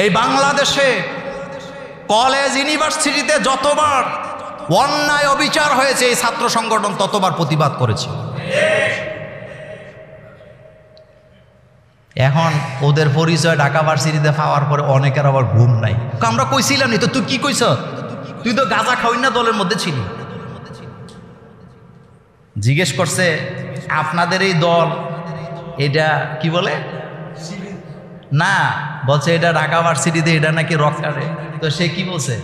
এই বাংলাদেশে কলেজ ইউনিভার্সিটিতে যতবার অন্যায় অবিচার হয়েছে এই ছাত্র সংগঠন ততবার প্রতিবাদ করেছে। এখন ওদের পরিচয় ঢাকা ভার্সিটিতে পাওয়ার পরে অনেকের আবার ঘুম নাই। আমরা কইছিলাম নি তো, তুই কি কইছ? তুই তো গাঁজা খাওয়াই না দলের মধ্যে ছিলি। জিজ্ঞেস করছে আপনাদের এই দল এটা কি বলে না, বলছে এটা ঢাকা ভার্সিটিতে এটা নাকি রক কাটে। তো সে কি বলছে?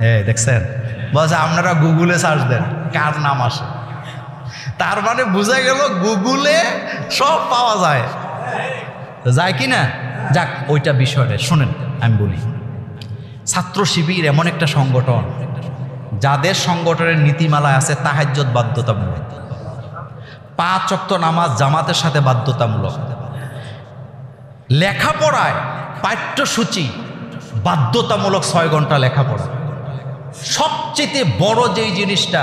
হ্যাঁ দেখছেন, বলছে আপনারা গুগলে সার্চ দেন কার নাম আসে। তার মানে বোঝা গেল গুগলে সব পাওয়া যায়, যায় কি না? যাক, ওইটা বিষয়টা শোনেন, আমি বলি ছাত্র শিবির এমন একটা সংগঠন যাদের সংগঠনের নীতিমালায় আছে তাহাজ্জুদ বাধ্যতামূলক, 5 ওয়াক্ত নামাজ জামাতের সাথে বাধ্যতামূলক, লেখাপড়ায় পাঠ্যসূচি বাধ্যতামূলক 6 ঘন্টা লেখাপড়া। সবচেয়ে বড় যেই জিনিসটা,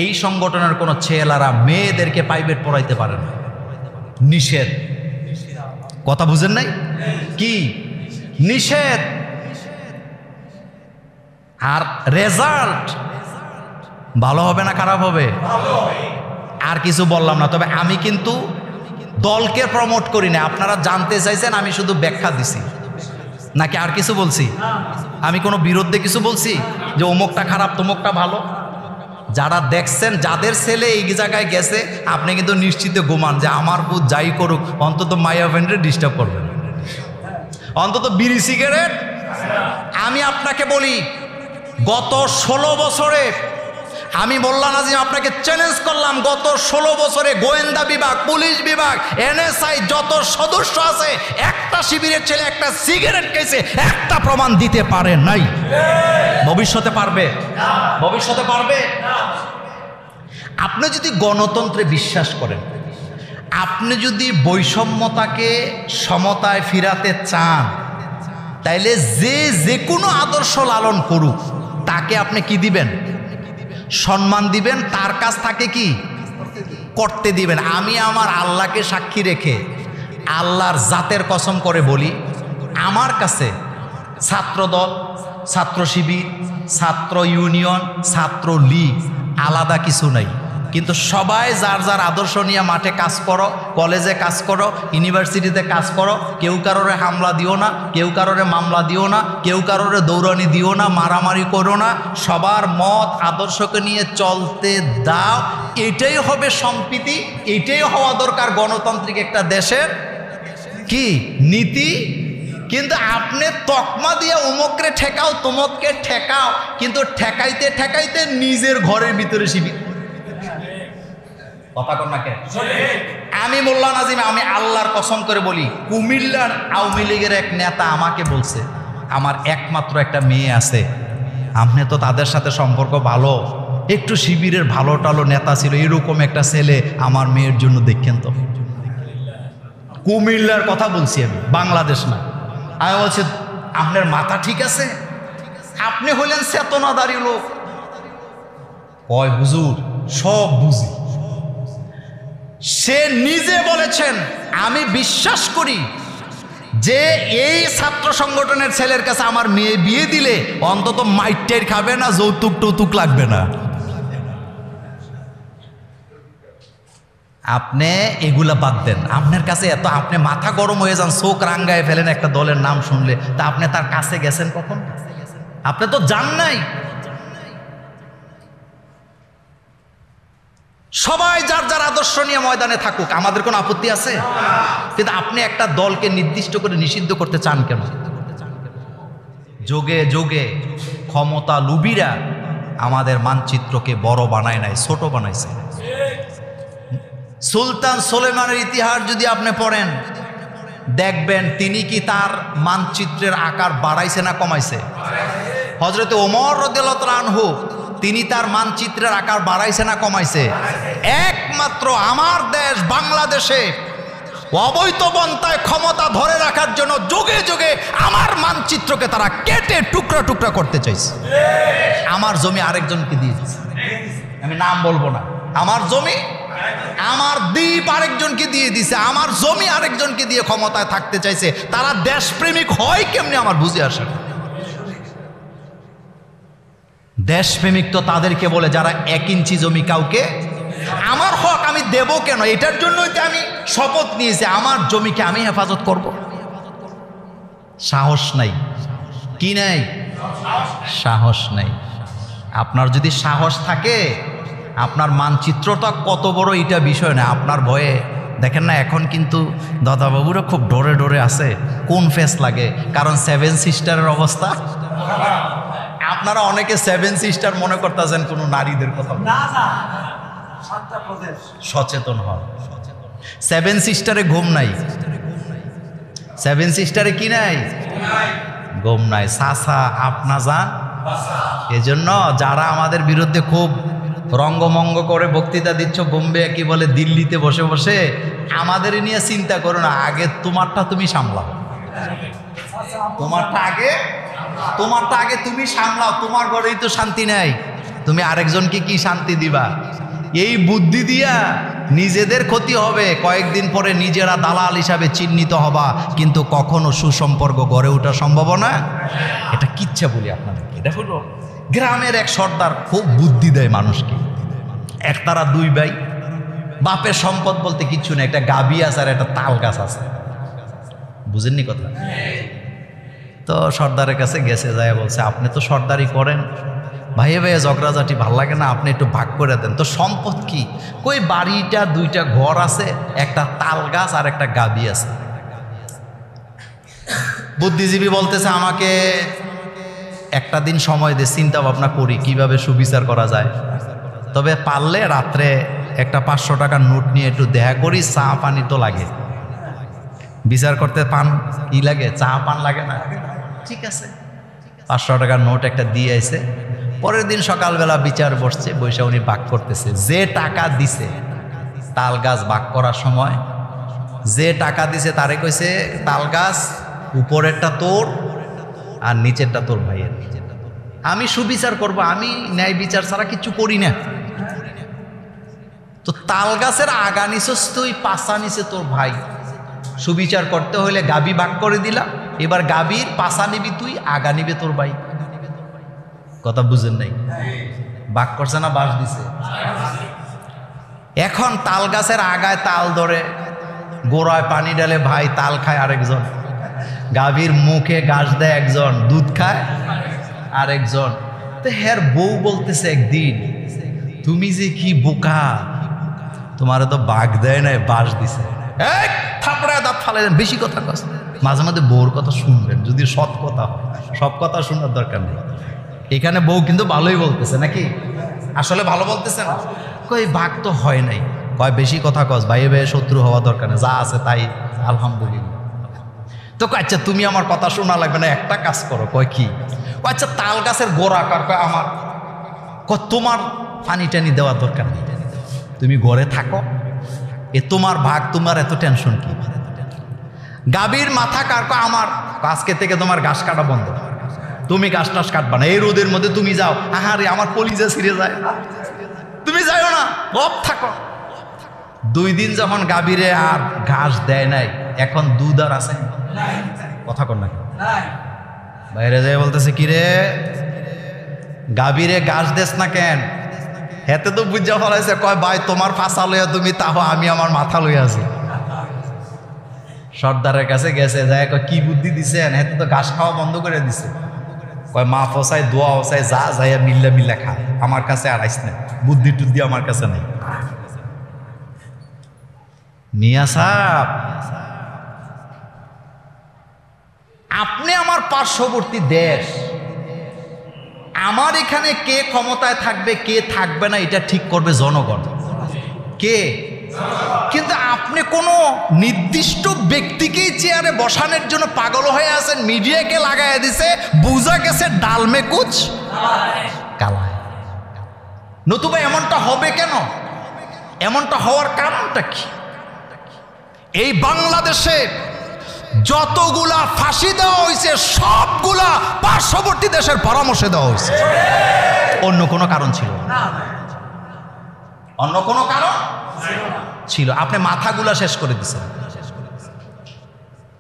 এই সংগঠনের কোনো ছেলেরা মেয়েদেরকে প্রাইভেট পড়াইতে পারে না, নিষেধ। কথা বুঝেন নাই? কি নিষেধ? আর রেজাল্ট ভালো হবে না খারাপ হবে? আর কিছু বললাম না, তবে আমি কিন্তু দলকে প্রমোট করি না। আপনারা জানতে চাইছেন, আমি শুধু ব্যাখ্যা দিছি, নাকি আর কিছু বলছি? আমি কোনো বিরুদ্ধে কিছু বলছি যে অমুকটা খারাপ তমুকটা ভালো? যারা দেখছেন, যাদের ছেলে এই জায়গায় গেছে, আপনি কিন্তু নিশ্চিত ঘুমান যে আমার পুত যাই করুক অন্তত মাইয়া ফ্রেন্ডে ডিস্টার্ব করবেন, অন্তত বিড়ি সিগারেট। আমি আপনাকে বলি, গত 16 বছরে আমি মোল্লা নাজিম আপনাকে চ্যালেঞ্জ করলাম, গত 16 বছরে গোয়েন্দা বিভাগ, পুলিশ বিভাগ, NSI যত সদস্য আছে, একটা শিবিরের ছেলে একটা সিগারেট খেয়েছে একটা প্রমাণ দিতে পারে নাই। ভবিষ্যতে পারবে? ভবিষ্যতে পারবে? আপনি যদি গণতন্ত্রে বিশ্বাস করেন, আপনি যদি বৈষম্যতাকে সমতায় ফিরাতে চান, তাইলে যে কোনো আদর্শ লালন করুক তাকে আপনি কি দিবেন? সম্মান দিবেন, তার কাছ থেকে কি করতে দিবেন। আমি আমার আল্লাহকে সাক্ষী রেখে আল্লাহর জাতের কসম করে বলি, আমার কাছে ছাত্রদল, ছাত্র শিবির, ছাত্র ইউনিয়ন, ছাত্র লীগ আলাদা কিছু নাই। কিন্তু সবাই যার যার আদর্শ নিয়ে মাঠে কাজ করো, কলেজে কাজ করো, ইউনিভার্সিটিতে কাজ করো। কেউ কারোরে হামলা দিও না, কেউ কারোরে মামলা দিও না, কেউ কারোরে দৌড়ানি দিও না, মারামারি করো না। সবার মত আদর্শকে নিয়ে চলতে দাও। এটাই হবে সম্প্রীতি, এটাই হওয়া দরকার গণতান্ত্রিক একটা দেশের কি নীতি। কিন্তু আপনি তকমা দিয়ে অমুকরে ঠেকাও, তমুককে ঠেকাও, কিন্তু ঠেকাইতে ঠেকাইতে নিজের ঘরের ভিতরে শিবির। কথা কন না কেন? আমি মোল্লা নাজিম, আমি আল্লাহর কসম করে বলি, কুমিল্লার আওয়ামী লীগের এক নেতা আমাকে বলছে, আমার একমাত্র একটা মেয়ে আছে, আপনি তো তাদের সাথে সম্পর্ক ভালো, একটু শিবিরের ভালো টালো নেতা ছিল, এরকম একটা ছেলে আমার মেয়ের জন্য দেখেন তো। কুমিল্লার কথা বলছি আমি, বাংলাদেশ না। আমি বলছি, আপনার মাথা ঠিক আছে? আপনি হলেন চেতনাদারী লোক। কয় হুজুর সব বুঝি। সে নিজে বলেছেন, আমি বিশ্বাস করি যে এই ছাত্র সংগঠনের ছেলের কাছে আমার মেয়ে বিয়ে দিলে অন্তত মাইটের খাবে না, যৌতুক টৌতুক লাগবে না। আপনি এগুলা বাদ দেন। আপনার কাছে এত, আপনি মাথা গরম হয়ে যান, চোখ রাঙ্গায় ফেলেন একটা দলের নাম শুনলে, তা আপনি তার কাছে গেছেন কখন? আপনি তো যান নাই। সবাই যার যার আদর্শ নিয়ে ময়দানে থাকুক, আমাদের কোনো আপত্তি আছে? কিন্তু আপনি একটা দলকে নির্দিষ্ট করে নিষিদ্ধ করতে চান কেন? যোগে যোগে ক্ষমতা লুবিরা আমাদের মানচিত্রকে বড় বানায় নাই, ছোট বানাইছে। সুলতান সুলেমানের ইতিহাস যদি আপনি পড়েন, দেখবেন তিনি কি তার মানচিত্রের আকার বাড়াইছে না কমাইছে? হযরত ওমর রাদিয়াল্লাহু তাআলা আনহু, তিনি তার মানচিত্রের আকার বাড়াইছে না কমাইছে? একমাত্র আমার দেশ বাংলাদেশে অবৈধ পন্থায় ক্ষমতা ধরে রাখার জন্য যুগে যুগে আমার মানচিত্রকে তারা কেটে টুকরা টুকরা করতে চাইছে। আমার জমি আরেকজনকে দিয়েছে, আমি নাম বলবো না। আমার জমি আমার দ্বীপ আরেকজনকে দিয়ে দিছে, আমার জমি আরেকজনকে দিয়ে ক্ষমতায় থাকতে চাইছে। তারা দেশপ্রেমিক হয় কেমনি আমার বুঝে আসে না। দেশপ্রেমিক তো তাদেরকে বলে যারা 1 ইঞ্চি জমি কাউকে, আমার হক আমি দেব কেন? এটার জন্যই তো আমি শপথ নিয়েছি আমার জমিকে আমি হেফাজত করব। সাহস নাই, কি নাই? সাহস নাই। আপনার যদি সাহস থাকে, আপনার মানচিত্রটা কত বড় এটা বিষয় না, আপনার ভয়ে দেখেন না এখন কিন্তু দাদাবাবুরা খুব ডরে ডরে আছে। কোন ফেস লাগে? কারণ 7 সিস্টারের অবস্থা, আপনারা অনেকে 7 সিস্টার মনে করতেছেন কোনো নারীদের কথা। সচেতন হন। 7 সিস্টারে ঘুম নাই, 7 সিস্টারে কি নাই? ঘুম নাই। সাসা আপনা যান। এজন্য যারা আমাদের বিরুদ্ধে খুব রঙ্গমঙ্গ করে বক্তৃতা দিচ্ছ বোম্বে কি বলে দিল্লিতে বসে বসে, আমাদের নিয়ে চিন্তা করো না, আগে তোমারটা তুমি সামলাও। তোমারটা আগে তুমি সামলাও। তোমার ঘরেই তো শান্তি নাই, তুমি আরেকজনকে কি শান্তি দিবা? এই বুদ্ধি দিয়া নিজেদের ক্ষতি হবে, কয়েকদিন পরে নিজেরা দালাল হিসাবে চিহ্নিত হবা, কিন্তু কখনো সুসম্পর্ক গড়ে ওঠা সম্ভব না। এটা কিচ্ছা বলি আপনাদেরকে। এটা হলো গ্রামের এক সর্দার, খুব বুদ্ধি দেয় মানুষকে। একতারা 2 ভাই, বাপের সম্পদ বলতে কিচ্ছু নেই, একটা গাবি আছে আর একটা তাল গাছ আছে। বুঝেননি কথা? তো সর্দারের কাছে গেছে, যায় বলছে আপনি তো সর্দারি করেন, ভাইয়ে ভাইয়ে ঝগড়াঝাটি ভাল লাগে না, আপনি একটু ভাগ করে দেন। তো সম্পদ কি? কই বাড়িটা 2টা ঘর আছে, একটা তাল গাছ আর একটা গাবি আছে। বুদ্ধিজীবী বলতেছে আমাকে একটা দিন সময় দিয়ে চিন্তা ভাবনা করি কিভাবে সুবিচার করা যায়। তবে পারলে রাত্রে একটা 500 টাকার নোট নিয়ে একটু দেখা করি, চা পানি তো লাগে। বিচার করতে পান কি লাগে? চা পান লাগে না? ঠিক আছে, 500 টাকার নোট একটা দিয়ে আইছে। পরের দিন সকালবেলা বিচার বসছে, বৈশা উনি ভাগ করতেছে। যে টাকা দিছে তাল গাছ ভাগ করার সময়, যে টাকা দিছে তারে কইছে তাল গাছ উপরেরটা তোর আর নিচেরটা তোর ভাইয়ের। আমি সুবিচার করব, আমি ন্যায় বিচার ছাড়া কিছু করি না। তো তাল গাছের আগা নিছস তুই, পাশা নিচে তোর ভাই। সুবিচার করতে হইলে গাবি ভাগ করে দিলাম, এবার গাবির পাশা নিবি তুই, আগা নিবে তোর ভাই। কথা বুঝেন নাই? ভাগ করছে না বাস দিছে? এখন তাল গাছের আগায় তাল ধরে, গোড়ায় পানি ঢালে ভাই, তাল খায় আরেকজন। গাভীর মুখে ঘাস দেয় একজন, দুধ খায় আরেকজন। তো হের বউ বলতেছে একদিন, তুমি যে কি বোকা, তোমার তো বাঘ দেয় নাই, বাস দিছে। থাপড়ায় দাঁত ফালাই দেন, বেশি কথা কস। মাঝে মাঝে বউর কথা শুনবেন, যদি সৎ কথা হয়। সব কথা শোনার দরকার নেই। এখানে বউ কিন্তু ভালোই বলতেছে নাকি? আসলে ভালো বলতেছে না? কই বাঘ তো হয় নাই। কয় বেশি কথা কস, ভাইয়ে ভাইয়ে শত্রু হওয়া দরকার নেই, যা আছে তাই আলহামদুলিল্লাহ। তো আচ্ছা তুমি আমার কথা শোনা লাগবে না, একটা কাজ করো। কয় কি? আচ্ছা তাল গাছের গোড়া কার? কয় আমার। কয় তোমার পানি টানি দেওয়ার দরকার নেই, তুমি ঘরে থাকো, এ তোমার ভাগ, তোমার এত টেনশন কি? গাভীর মাথা কার? কয় আমার। আজকে থেকে তোমার ঘাস কাটা বন্ধ, তুমি ঘাস টাস কাটবা না, এই রোদের মধ্যে তুমি যাও। আহারে আমার কলিজা ছিঁড়ে যায়, তুমি যাও না, বপ থাকো। 2 দিন যখন গাভীরে আর ঘাস দেয় নাই, এখন দুধ আর আছে? কথা কর না, বাইরে যায় বলতেছে কি রে গাভীরে ঘাস দেস না কেন? হেতে তো বুঝা ফলাইছে। কয় ভাই তোমার ফাঁসা লইয়া তুমি তাহ, আমি আমার মাথা লইয়া আছি। সর্দারের কাছে গেছে, যায় কয় কি বুদ্ধি দিছেন? হেতে তো ঘাস খাওয়া বন্ধ করে দিছে। কয় মা ফসায় দোয়া ফসায় যা যাইয়া মিল্লা মিল্লা খা, আমার কাছে আর আইস না, বুদ্ধি টুদ্ধি আমার কাছে নেই। মিয়া সাহেব, আপনি আমার পার্শ্ববর্তী দেশ, আমার এখানে কে ক্ষমতায় থাকবে কে থাকবে না এটা ঠিক করবে জনগণ। কে? কিন্তু আপনি কোনো নির্দিষ্ট ব্যক্তিকেই চেয়ারে বসানোর জন্য পাগল হয়ে আছেন, মিডিয়াকে লাগাই দিছে, বুঝা গেছে ডালমে কুচ কালায়। নতুবা এমনটা হবে কেন? এমনটা হওয়ার কারণটা কি? এই বাংলাদেশে যতগুলা ফাঁসি দেওয়া হয়েছে সবগুলা পার্শ্ববর্তী দেশের পরামর্শে দেওয়া হয়েছে, অন্য কোনো কারণ ছিল না। অন্য কোনো কারণ ছিল। আপনি মাথাগুলা শেষ করে দিচ্ছেন।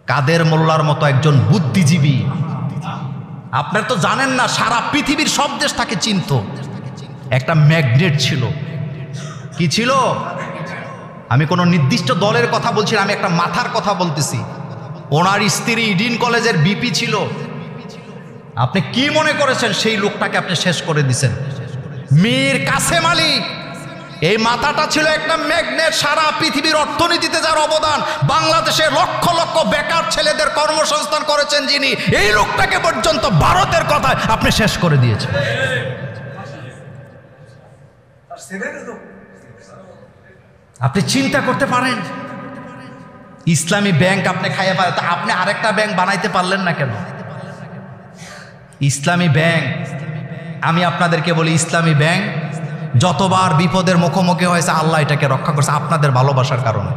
কাদের মোল্লার মতো একজন বুদ্ধিজীবী, আপনার তো জানেন না, সারা পৃথিবীর সব দেশ তাকে চিনত। একটা ম্যাগনেট ছিল। কি ছিল? আমি কোনো নির্দিষ্ট দলের কথা বলছি না, আমি একটা মাথার কথা বলতেছি। ওনার স্ত্রী ইডিন কলেজের বিপি ছিল। আপনি কি মনে করেছেন সেই লোকটাকে আপনি শেষ করে দিছেন? মীর কাসেম আলী, এই মাথাটা ছিল একটা ম্যাগনেট। সারা পৃথিবীর অর্থনীতিতে যার অবদান, বাংলাদেশে লক্ষ লক্ষ বেকার ছেলেদের কর্মসংস্থান করেছেন যিনি, এই লোকটাকে পর্যন্ত ভারতের কথায় আপনি শেষ করে দিয়েছেন। আপনি চিন্তা করতে পারেন? ইসলামী ব্যাংক আপনি খাইয়ে পারেন, তা আপনি আরেকটা ব্যাংক বানাইতে পারলেন না কেন? ইসলামী ব্যাংক, আমি আপনাদেরকে বলি, ইসলামী ব্যাংক যতবার বিপদের মুখোমুখি হয়েছে আল্লাহ এটাকে রক্ষা করছে আপনাদের ভালোবাসার কারণে।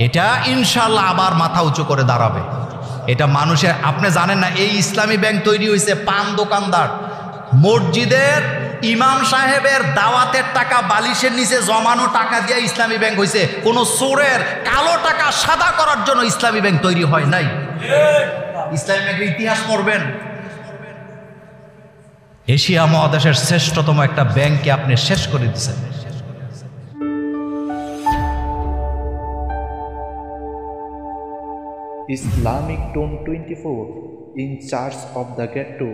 এটা ইনশাআল্লাহ আবার মাথা উঁচু করে দাঁড়াবে। এটা মানুষের, আপনি জানেন না, এই ইসলামী ব্যাংক তৈরি হয়েছে পান দোকানদার, মসজিদের ইমাম সাহেবের দাওয়াতের টাকা বালিশের নিচে জমানো টাকা দিয়ে ইসলামী ব্যাংক হয়েছে। কোনো চোরের কালো টাকা সাদা করার জন্য ইসলামী ব্যাংক তৈরি হয় নাই। ইসলামী ব্যাংকের ইতিহাস পড়বেন। এশিয়া মহাদেশের শ্রেষ্ঠতম একটা ব্যাংককে আপনি শেষ করে দিচ্ছেন। Islamic Tone 24 in charge of the ghetto